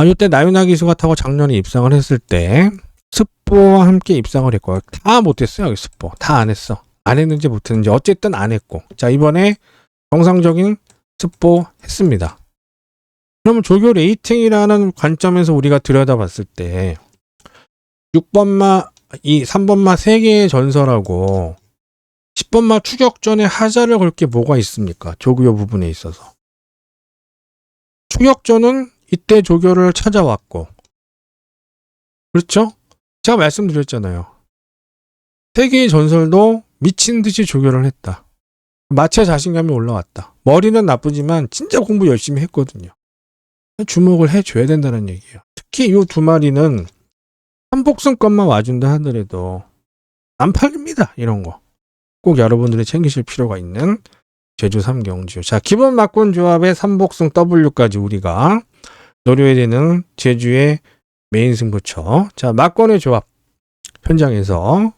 이때 나윤아 기수가 타고 작년에 입상을 했을 때 습보와 함께 입상을 했고, 다 못했어요. 여기 습보 다 안 했어. 안 했는지 못했는지 어쨌든 안 했고, 자, 이번에 정상적인 습보 했습니다. 그러면 조교 레이팅이라는 관점에서 우리가 들여다봤을 때 6번마, 3번마 3개의 전설하고 10번마 추격전에 하자를 걸 게 뭐가 있습니까? 조교 부분에 있어서. 추격전은 이때 조교를 찾아왔고, 그렇죠? 제가 말씀드렸잖아요. 3개의 전설도 미친 듯이 조교를 했다. 마체 자신감이 올라왔다. 머리는 나쁘지만 진짜 공부 열심히 했거든요. 주목을 해줘야 된다는 얘기예요. 특히 이 2마리는 한복승권만 와준다 하더라도 안 팔립니다. 이런 거 꼭 여러분들이 챙기실 필요가 있는 제주 3경주. 자, 기본 막군 조합의 3복승 W까지 우리가 노려야 되는 제주의 메인 승부처. 자, 막권의 조합 현장에서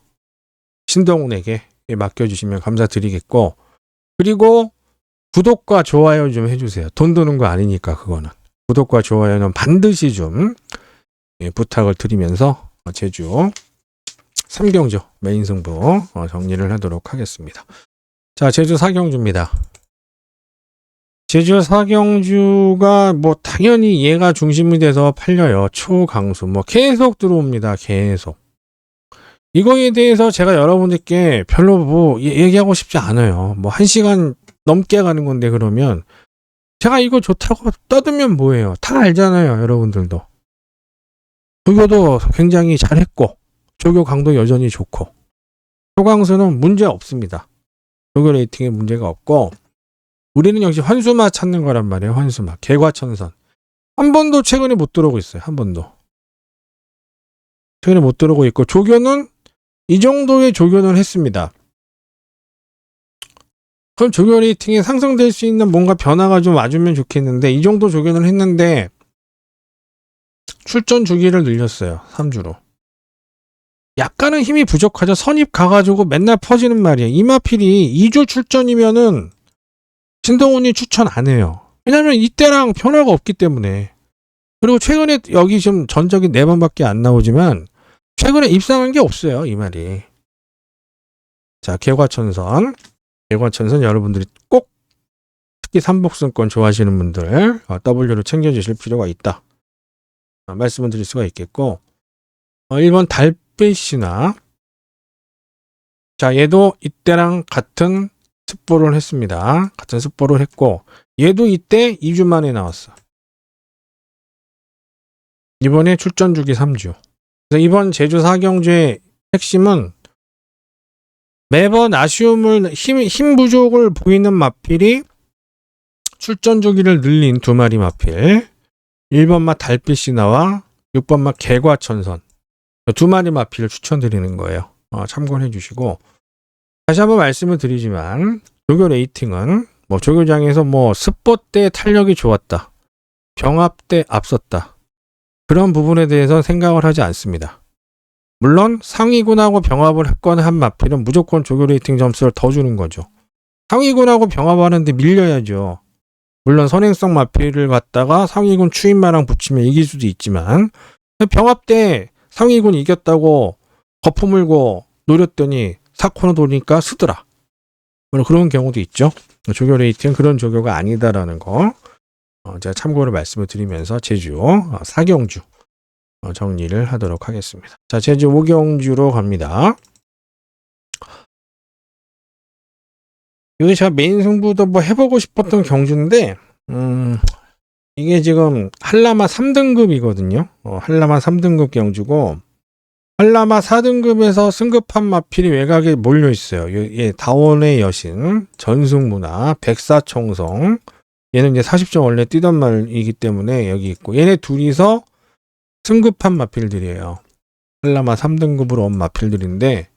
신동훈에게 맡겨주시면 감사드리겠고, 그리고 구독과 좋아요 좀 해주세요. 돈 드는 거 아니니까 그거는. 구독과 좋아요는 반드시 좀 부탁을 드리면서 제주 3경주 메인 승부 정리를 하도록 하겠습니다. 자, 제주 4경주입니다. 제주 4경주가 뭐 당연히 얘가 중심이 돼서 팔려요. 초강수 뭐 계속 들어옵니다. 계속. 이거에 대해서 제가 여러분들께 별로 뭐 얘기하고 싶지 않아요. 뭐 1시간 넘게 가는 건데, 그러면 제가 이거 좋다고 떠들면 뭐예요? 다 알잖아요. 여러분들도. 조교도 굉장히 잘했고, 조교 강도 여전히 좋고, 초강수는 문제 없습니다. 조교 레이팅에 문제가 없고, 우리는 역시 환수마 찾는 거란 말이에요. 환수마. 개과천선. 한 번도 최근에 못 들어오고 있어요. 한 번도. 최근에 못 들어오고 있고, 조교는 이 정도의 조교는 했습니다. 그럼 조교 레이팅이 상승될 수 있는 뭔가 변화가 좀 와주면 좋겠는데, 이 정도 조교는 했는데 출전 주기를 늘렸어요. 3주로. 약간은 힘이 부족하죠. 선입 가가지고 맨날 퍼지는 말이에요. 이마필이 2주 출전이면은 신동훈이 추천 안 해요. 왜냐면 이때랑 변화가 없기 때문에. 그리고 최근에 여기 지금 전적이 4번밖에 안 나오지만 최근에 입상한 게 없어요. 이 말이. 자, 개과천선 여러분들이 꼭 특히 삼복승권 좋아하시는 분들 W를 챙겨주실 필요가 있다. 말씀을 드릴 수가 있겠고, 1번 달빛이나, 자, 얘도 이때랑 같은 습보를 했습니다. 같은 습보를 했고, 얘도 이때 2주 만에 나왔어. 이번에 출전 주기 3주. 그래서 이번 제주 4경주의 핵심은 매번 아쉬움을, 힘 부족을 보이는 마필이 출전 주기를 늘린 2마리 마필, 1번마 달빛이 나와 6번마 개과천선, 2마리 마필을 추천드리는 거예요. 참고해 주시고, 다시 한번 말씀을 드리지만 조교 레이팅은 뭐 조교장에서 뭐 습보 때 탄력이 좋았다, 병합 때 앞섰다, 그런 부분에 대해서 생각을 하지 않습니다. 물론 상위군하고 병합을 했거나 한 마필은 무조건 조교 레이팅 점수를 더 주는 거죠. 상위군하고 병합하는데 밀려야죠. 물론 선행성 마필을 갖다가 상위군 추임마랑 붙이면 이길 수도 있지만, 병합 때 상위군 이겼다고 거품 물고 노렸더니 사코너 돌리니까 쓰더라. 물론 그런 경우도 있죠. 조교 레이팅은 그런 조교가 아니다라는 거 제가 참고로 말씀을 드리면서 제주 4경주 정리를 하도록 하겠습니다. 자, 제주 5경주로 갑니다. 이게 제가 메인 승부도 뭐 해보고 싶었던 경주인데 이게 지금 한라마 3등급이거든요. 한라마 3등급 경주고 한라마 4등급에서 승급한 마필이 외곽에 몰려 있어요. 예, 다원의 여신, 전승문화, 백사청성. 얘는 이제 40점 원래 뛰던 말이기 때문에 여기 있고 얘네 둘이서 승급한 마필들이에요. 한라마 3등급으로 온 마필들인데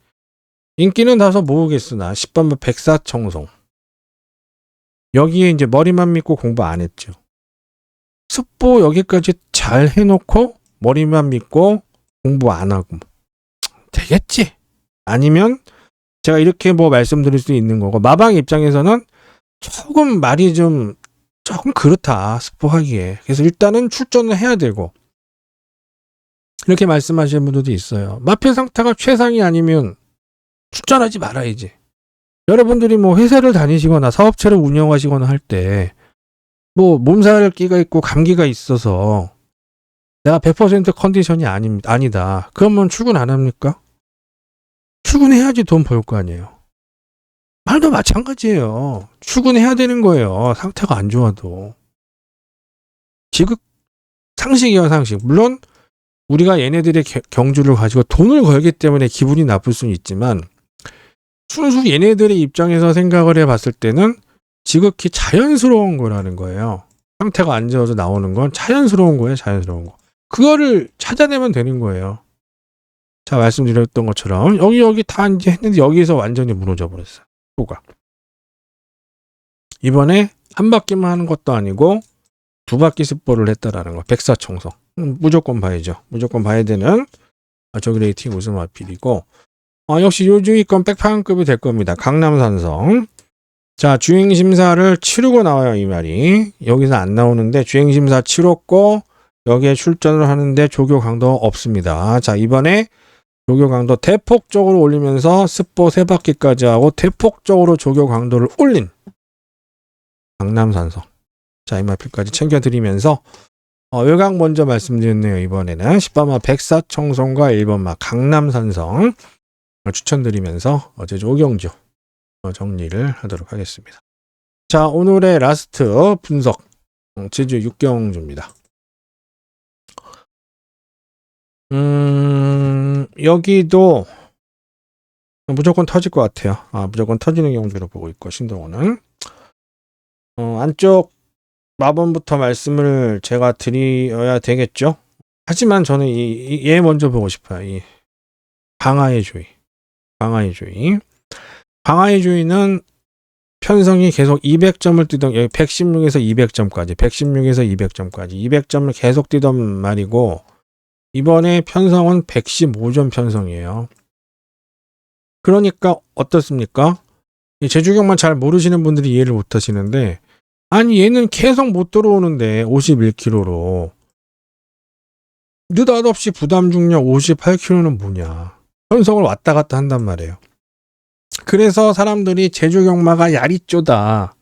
인기는 다소 모으겠으나 10번 백사청성. 여기에 이제 머리만 믿고 공부 안 했죠. 습보 여기까지 잘 해놓고 머리만 믿고 공부 안 하고 되겠지. 아니면 제가 이렇게 뭐 말씀드릴 수 있는 거고 마방 입장에서는 조금 말이 조금 그렇다 습보하기에. 그래서 일단은 출전을 해야 되고 이렇게 말씀하시는 분들도 있어요. 마필 상태가 최상이 아니면 출전하지 말아야지. 여러분들이 뭐 회사를 다니시거나 사업체를 운영하시거나 할 때 뭐 몸살기가 있고 감기가 있어서 내가 100% 컨디션이 아니다. 그러면 출근 안 합니까? 출근해야지 돈 벌 거 아니에요. 말도 마찬가지예요. 출근해야 되는 거예요. 상태가 안 좋아도. 지극 상식이야 상식. 물론 우리가 얘네들의 경주를 가지고 돈을 걸기 때문에 기분이 나쁠 수는 있지만 순수 얘네들의 입장에서 생각을 해봤을 때는 지극히 자연스러운 거라는 거예요. 상태가 안 좋아서 나오는 건 자연스러운 거예요. 자연스러운 거. 그거를 찾아내면 되는 거예요. 자, 말씀드렸던 것처럼 여기 다 이제 했는데 여기서 완전히 무너져 버렸어요. 뭐가 이번에 한 바퀴만 하는 것도 아니고 두 바퀴 습보를 했다라는 거. 백사청성. 무조건 봐야죠. 무조건 봐야 되는 조교 레이팅 우승 마필이고 역시 요주위권 백파강급이 될 겁니다. 강남산성. 자, 주행심사를 치르고 나와요. 이 말이. 여기서 안 나오는데 주행심사 치렀고 여기에 출전을 하는데 조교 강도 없습니다. 자, 이번에 조교 강도 대폭적으로 올리면서 습보 3바퀴까지 하고 대폭적으로 조교 강도를 올린 강남산성. 자, 이 마필까지 챙겨드리면서 외곽 먼저 말씀드렸네요. 이번에는 10번마 백사청성과 1번마 강남산성 추천드리면서 제주 5경주 정리를 하도록 하겠습니다. 자, 오늘의 라스트 분석 제주 6경주입니다. 여기도 무조건 터질 것 같아요. 무조건 터지는 경주로 보고 있고 신동호는 안쪽 마번부터 말씀을 제가 드려야 되겠죠. 하지만 저는 얘 먼저 보고 싶어요. 이 방아의 주의. 방아의 주의는 편성이 계속 200점을 뛰던 여기 116에서 200점까지 200점을 계속 뛰던 말이고 이번에 편성은 115점 편성이에요. 그러니까 어떻습니까? 제주경만 잘 모르시는 분들이 이해를 못 하시는데 아니 얘는 계속 못 들어오는데 51km로 느닷없이 부담 중량 58km는 뭐냐. 편성을 왔다 갔다 한단 말이에요. 그래서 사람들이 제주경마가 야리쪼다.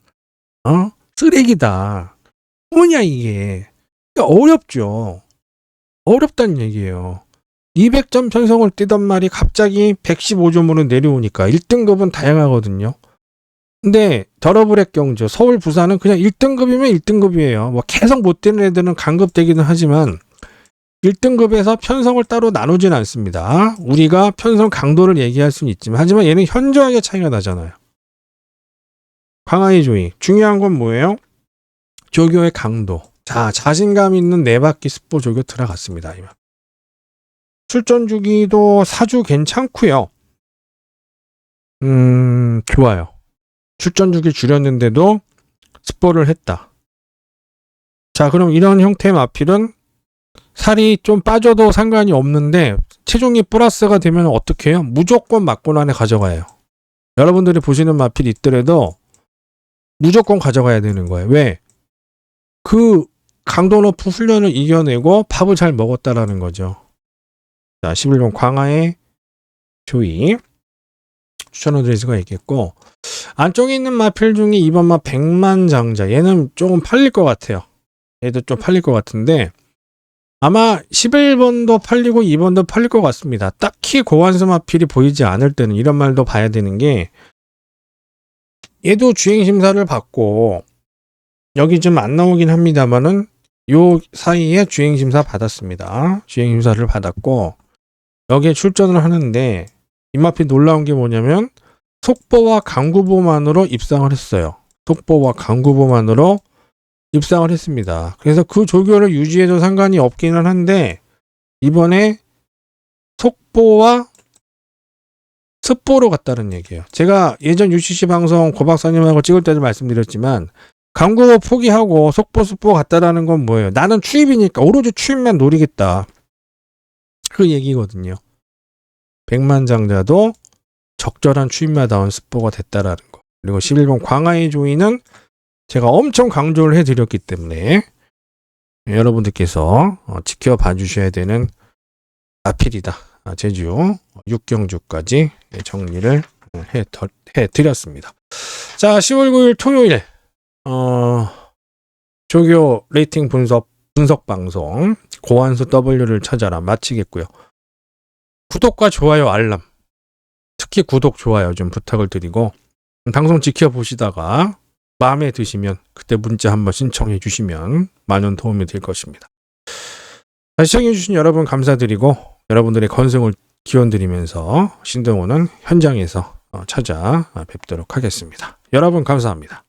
쓰레기다. 뭐냐 이게. 어렵죠. 어렵다는 얘기예요. 200점 편성을 뛰던 말이 갑자기 115점으로 내려오니까 1등급은 다양하거든요. 근데 더러블랙 경주 서울 부산은 그냥 1등급이면 1등급이에요. 뭐 계속 못 뛰는 애들은 강급되기는 하지만 1등급에서 편성을 따로 나누진 않습니다. 우리가 편성 강도를 얘기할 수는 있지만 하지만 얘는 현저하게 차이가 나잖아요. 방아의 조이. 중요한 건 뭐예요? 조교의 강도. 자, 자신감 있는 4바퀴 습보 조교 들어갔습니다. 출전 주기도 4주 괜찮고요. 좋아요. 출전 주기 줄였는데도 습보를 했다. 자, 그럼 이런 형태의 마필은 살이 좀 빠져도 상관이 없는데 체중이 플러스가 되면 어떻게 해요? 무조건 막고난 안에 가져가요. 여러분들이 보시는 마필이 있더라도 무조건 가져가야 되는 거예요. 왜? 그 강도 높은 훈련을 이겨내고 밥을 잘 먹었다라는 거죠. 자, 11번 광화의 조이 추천을 드릴 수가 있겠고 안쪽에 있는 마필 중에 이번 마 백만장자 얘는 조금 팔릴 것 같아요. 얘도 좀 팔릴 것 같은데 아마 11번도 팔리고 2번도 팔릴 것 같습니다. 딱히 고환수 마필이 보이지 않을 때는 이런 말도 봐야 되는 게 얘도 주행심사를 받고 여기 좀 안 나오긴 합니다만은 요 사이에 주행심사 받았습니다. 주행심사를 받았고 여기에 출전을 하는데 이 마필 놀라운 게 뭐냐면 속보와 강구보만으로 입상을 했어요. 속보와 강구보만으로 입상을 했습니다. 그래서 그 조교를 유지해도 상관이 없기는 한데 이번에 속보와 습보로 갔다는 얘기예요. 제가 예전 UCC 방송 고박사님하고 찍을 때도 말씀드렸지만 강구보 포기하고 속보 습보 갔다라는 건 뭐예요? 나는 추입이니까 오로지 추입만 노리겠다. 그 얘기거든요. 백만장자도 적절한 추입마다운 습보가 됐다라는 거. 그리고 11번 광하의 조이는 제가 엄청 강조를 해드렸기 때문에 여러분들께서 지켜봐 주셔야 되는 마필이다. 제주 6경주까지 정리를 해드렸습니다. 자, 10월 9일 토요일 조교 레이팅 분석 방송 고환수 W를 찾아라 마치겠고요. 구독과 좋아요 알람 특히 구독 좋아요 좀 부탁을 드리고 방송 지켜보시다가 마음에 드시면 그때 문자 한번 신청해 주시면 많은 도움이 될 것입니다. 시청해 주신 여러분 감사드리고 여러분들의 건승을 기원드리면서 신동호는 현장에서 찾아뵙도록 하겠습니다. 여러분 감사합니다.